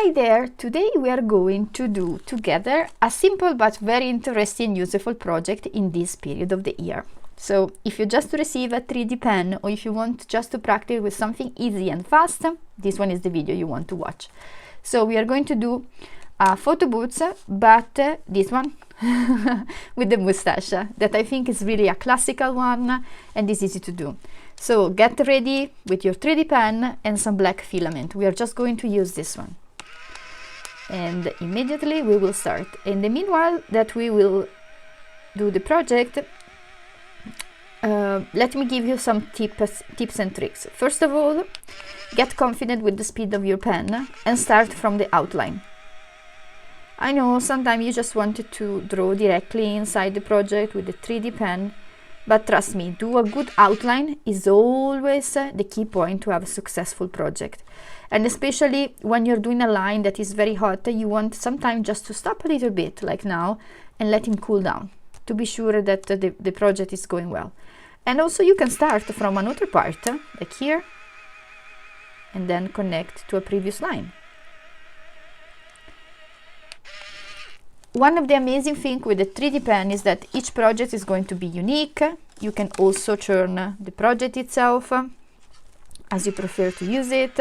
Hi there! Today we are going to do together a simple but very interesting and useful project in this period of the year. So if you just receive a 3D pen or if you want just to practice with something easy and fast, this one is the video you want to watch. So we are going to do photo booths, but this one with the moustache that I think is really a classical one and is easy to do. So get ready with your 3D pen and some black filament. We are just going to use this one. And immediately we will start. In the meanwhile that we will do the project, let me give you some tips and tricks. First of all, get confident with the speed of your pen and start from the outline. I know sometimes you just wanted to draw directly inside the project with the 3D pen, but trust me, do a good outline is always the key point to have a successful project. And especially when you're doing a line that is very hot, you want sometimes just to stop a little bit, like now, and let him cool down, to be sure that the project is going well. And also you can start from another part, like here, and then connect to a previous line. One of the amazing things with the 3D pen is that each project is going to be unique. You can also turn the project itself as you prefer to use it.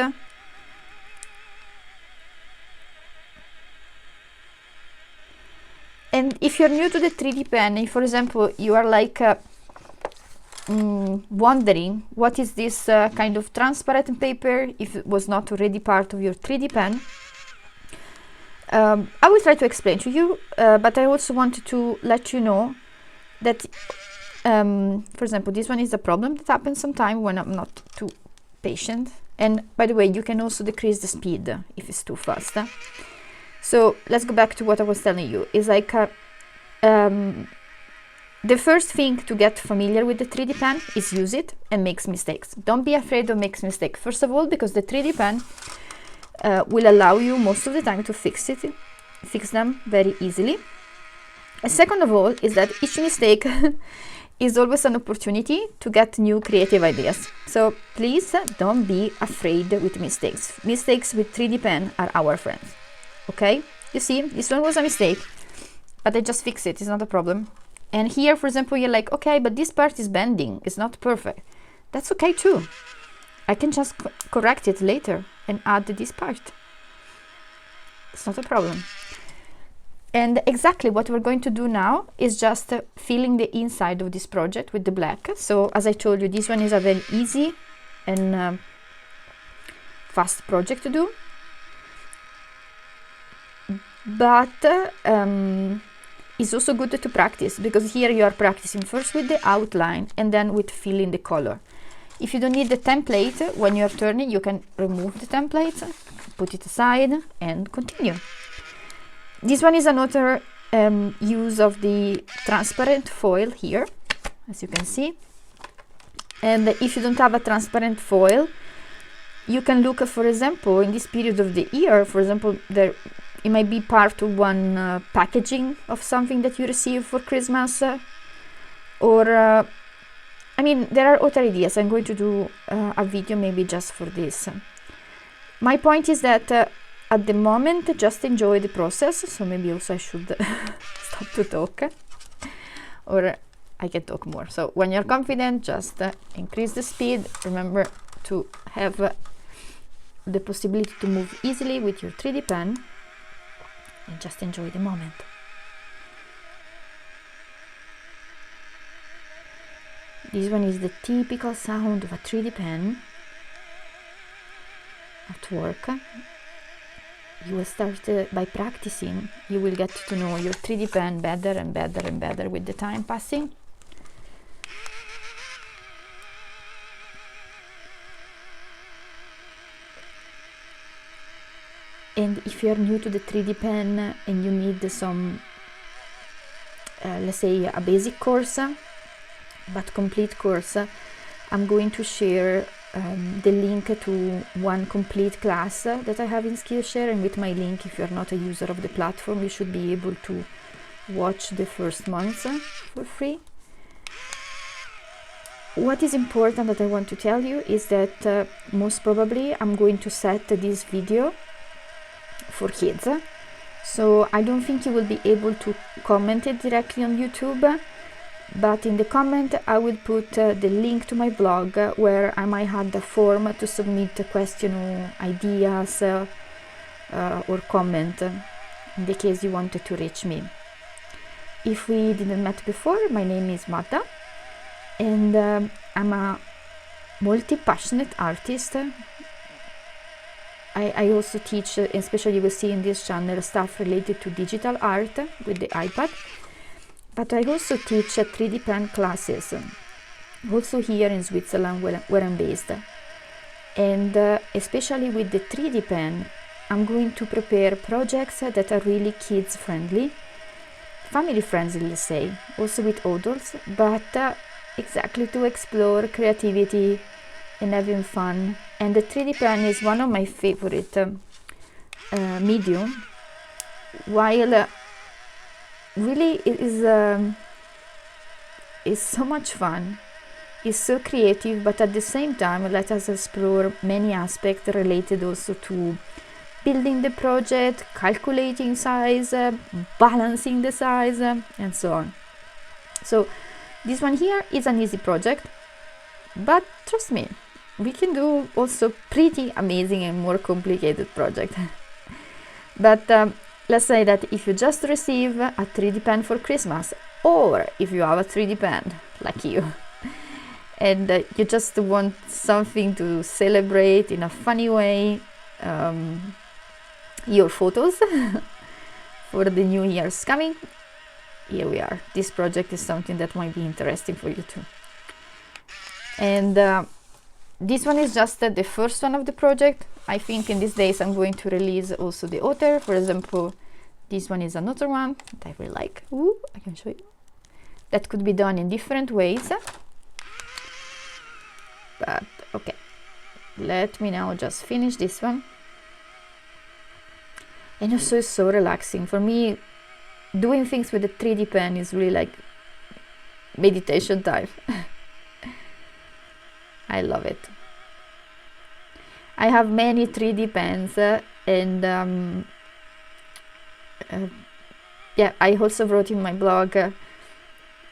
And if you're new to the 3D pen, if for example you are like wondering what is this kind of transparent paper if it was not already part of your 3D pen, I will try to explain to you, but I also wanted to let you know that, for example, this one is a problem that happens sometimes when I'm not too patient. And by the way, you can also decrease the speed if it's too fast. So let's go back to what I was telling you. It's like the first thing to get familiar with the 3D pen is use it and make mistakes. Don't be afraid of making mistakes. First of all, because the 3D pen will allow you most of the time to fix them very easily. And second of all is that each mistake is always an opportunity to get new creative ideas. So please don't be afraid with mistakes. Mistakes with 3D pen are our friends. Okay? You see, this one was a mistake, but I just fix it. It's not a problem. And here, for example, you're like, okay, but this part is bending. It's not perfect. That's okay too. I can just correct it later and add this part. It's not a problem. And exactly what we're going to do now is just filling the inside of this project with the black. So as I told you, this one is a very easy and fast project to do. But it's also good to practice, because here you are practicing first with the outline and then with filling the color. If you don't need the template, when you're turning, you can remove the template, put it aside and continue. This one is another use of the transparent foil here, as you can see. And if you don't have a transparent foil, you can look, for example, in this period of the year, for example, it might be part of one packaging of something that you receive for Christmas, or I mean, there are other ideas. I'm going to do a video maybe just for this. My point is that at the moment, just enjoy the process. So maybe also I should stop to talk, or I can talk more. So when you're confident, just increase the speed. Remember to have the possibility to move easily with your 3D pen and just enjoy the moment. This one is the typical sound of a 3D pen at work. You will start by practicing. You will get to know your 3D pen better and better and better with the time passing. And if you are new to the 3D pen and you need some, let's say, a basic course, but complete course, I'm going to share the link to one complete class that I have in Skillshare, and with my link, if you're not a user of the platform, you should be able to watch the first months for free. What is important that I want to tell you is that most probably I'm going to set this video for kids. So I don't think you will be able to comment it directly on YouTube, but in the comment I will put the link to my blog where I might add the form to submit a question or ideas or comment in the case you wanted to reach me. If we didn't met before, my name is Marta, and I'm a multi-passionate artist. I also teach, especially you will see in this channel, stuff related to digital art with the iPad, but I also teach 3D pen classes, also here in Switzerland where I'm based. And especially with the 3D pen, I'm going to prepare projects that are really kids friendly, family friendly, let's say, also with adults, but exactly to explore creativity and having fun. And the 3D pen is one of my favorite medium, while really it is so much fun, it's so creative, but at the same time let us explore many aspects related also to building the project, calculating size, balancing the size, and so on. So this one here is an easy project, but trust me, we can do also pretty amazing and more complicated project. But let's say that if you just receive a 3D pen for Christmas, or if you have a 3D pen like you, and you just want something to celebrate in a funny way your photos for the new year's coming, here we are. This project is something that might be interesting for you too. And this one is just the first one of the project. I think in these days I'm going to release also the other. For example, this one is another one that I really like. Ooh, I can show you. That could be done in different ways. But okay, let me now just finish this one. And also it's so relaxing. For me, doing things with the 3D pen is really like meditation time. I love it. I have many 3D pens and yeah, I also wrote in my blog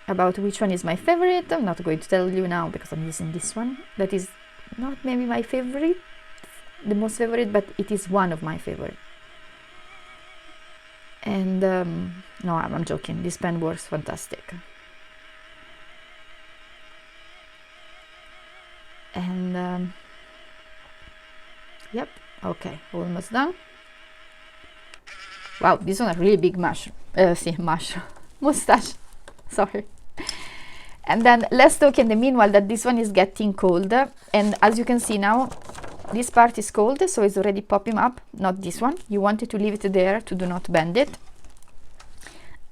about which one is my favorite. I'm not going to tell you now because I'm using this one. That is not maybe my favorite, the most favorite, but it is one of my favorite. And no, I'm joking. This pen works fantastic. And yep, okay, almost done. Wow, this one a really big mushroom. Moustache. Sorry. And then let's talk in the meanwhile that this one is getting cold, and as you can see now, this part is cold, so it's already popping up. Not this one. You wanted to leave it there to do not bend it.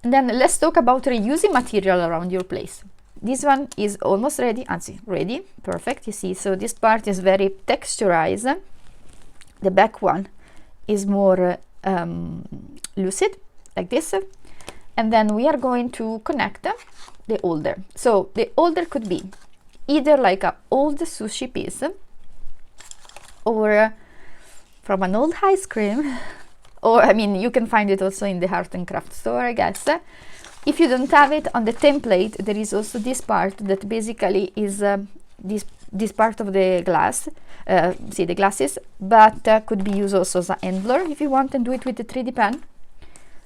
And then let's talk about reusing material around your place. This one is almost ready. Ready, perfect. You see, so this part is very texturized. The back one is more lucid, like this. And then we are going to connect the holder. So the holder could be either like an old sushi piece, or from an old ice cream, or I mean, you can find it also in the art and craft store, I guess. If you don't have it on the template, there is also this part that basically is this part of the glass, see the glasses, but could be used also as a handler if you want, and do it with the 3D pen.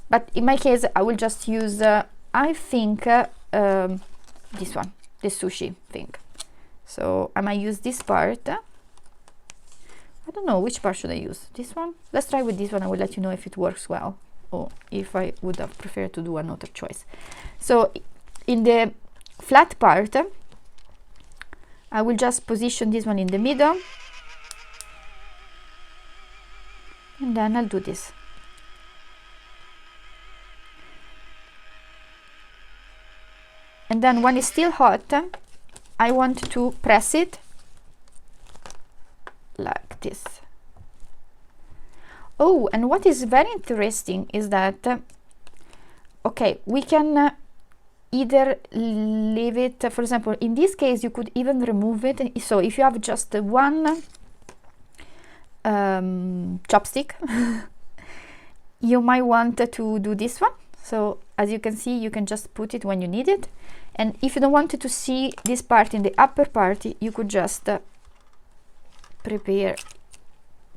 But in my case, I will just use, I think, this one, the sushi thing. So I might use this part. I don't know, which part should I use? This one? Let's try with this one. I will let you know if it works well, or if I would have preferred to do another choice. So in the flat part, I will just position this one in the middle, and then I'll do this. And then when it's still hot, I want to press it like this. Oh, and what is very interesting is that, okay, we can either leave it, for example, in this case, you could even remove it. So if you have just one chopstick, you might want to do this one. So as you can see, you can just put it when you need it. And if you don't want to see this part in the upper part, you could just prepare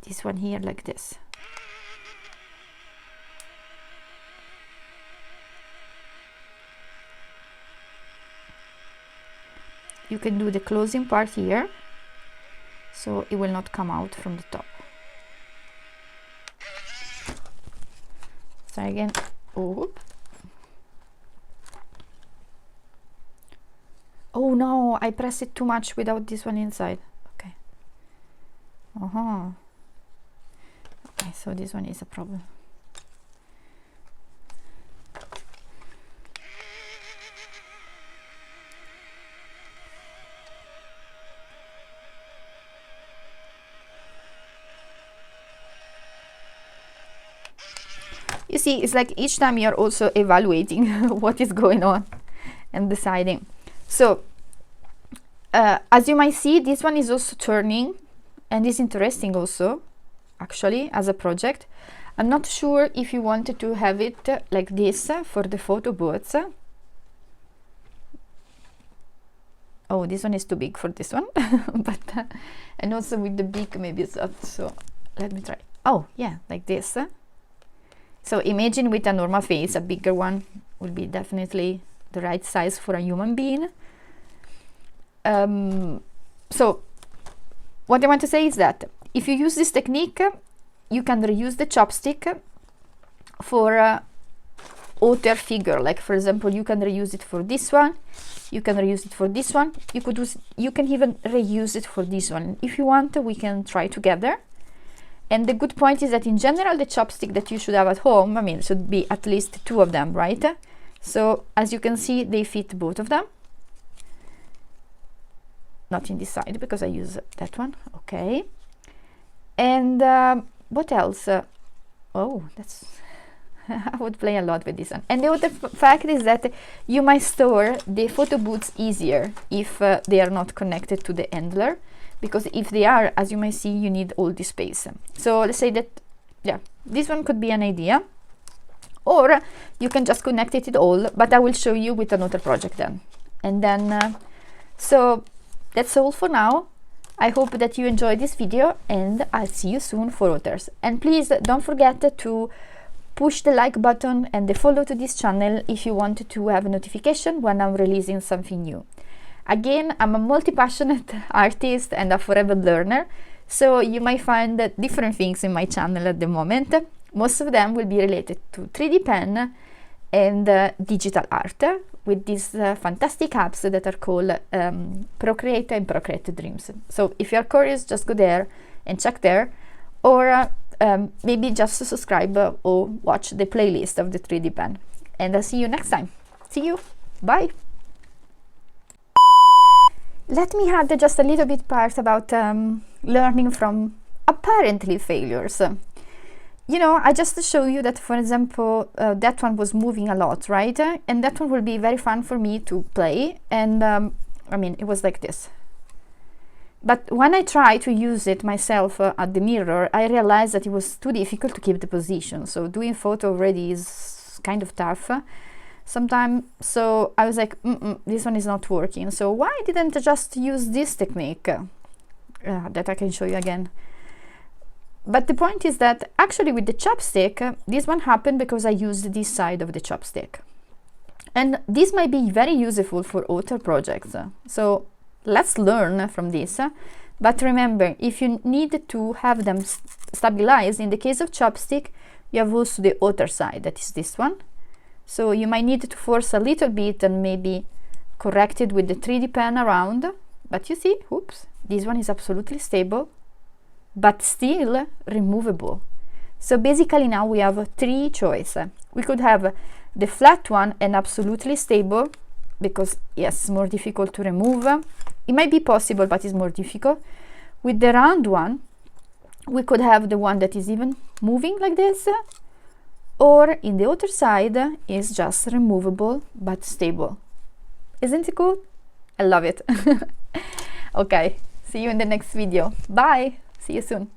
this one here like this. You can do the closing part here, so it will not come out from the top. So again, oh no, I pressed it too much without this one inside. Okay. Okay, so this one is a problem. You see, it's like each time you're also evaluating what is going on and deciding. So as you might see, this one is also turning, and is interesting also, actually, as a project. I'm not sure if you wanted to have it like this for the photo booths. Oh, this one is too big for this one. But and also with the beak, maybe it's not. So let me try. Oh yeah, like this. So imagine with a normal face, a bigger one will be definitely the right size for a human being. So what I want to say is that if you use this technique, you can reuse the chopstick for outer figure. Like for example, you can reuse it for this one, you can reuse it for this one, you can even reuse it for this one. If you want, we can try together. And the good point is that in general, the chopstick that you should have at home, I mean, should be at least 2 of them, right? So as you can see, they fit both of them. Not in this side because I use that one. Okay. And what else? Oh, that's I would play a lot with this one. And the other fact is that you might store the photo booths easier if they are not connected to the handler. Because if they are, as you may see, you need all this space. So let's say that, yeah, this one could be an idea. Or you can just connect it all, but I will show you with another project then. And then, so that's all for now. I hope that you enjoyed this video, and I'll see you soon for others. And please don't forget to push the like button and the follow to this channel if you want to have a notification when I'm releasing something new. Again, I'm a multi-passionate artist and a forever learner, so you might find different things in my channel at the moment. Most of them will be related to 3D pen and digital art with these fantastic apps that are called Procreate and Procreate Dreams. So if you're curious, just go there and check there, or maybe just subscribe or watch the playlist of the 3D pen. And I'll see you next time. See you. Bye. Let me add just a little bit part about learning from apparently failures. You know, I just show you that, for example, that one was moving a lot, right? And that one will be very fun for me to play. And I mean, it was like this. But when I try to use it myself at the mirror, I realized that it was too difficult to keep the position. So doing photo already is kind of tough sometimes. So I was like, this one is not working. So why didn't I just use this technique that I can show you again? But the point is that actually with the chopstick, this one happened because I used this side of the chopstick. And this might be very useful for other projects. So let's learn from this. But remember, if you need to have them stabilized, in the case of chopstick, you have also the other side, that is this one. So you might need to force a little bit and maybe correct it with the 3D pen around. But you see, oops, this one is absolutely stable, but still removable. So basically now we have 3 choices. We could have the flat one and absolutely stable, because yes, it's more difficult to remove. It might be possible, but it's more difficult. With the round one, we could have the one that is even moving like this, or in the other side is just removable but stable. Isn't it cool? I love it. Okay, see you in the next video. Bye, see you soon.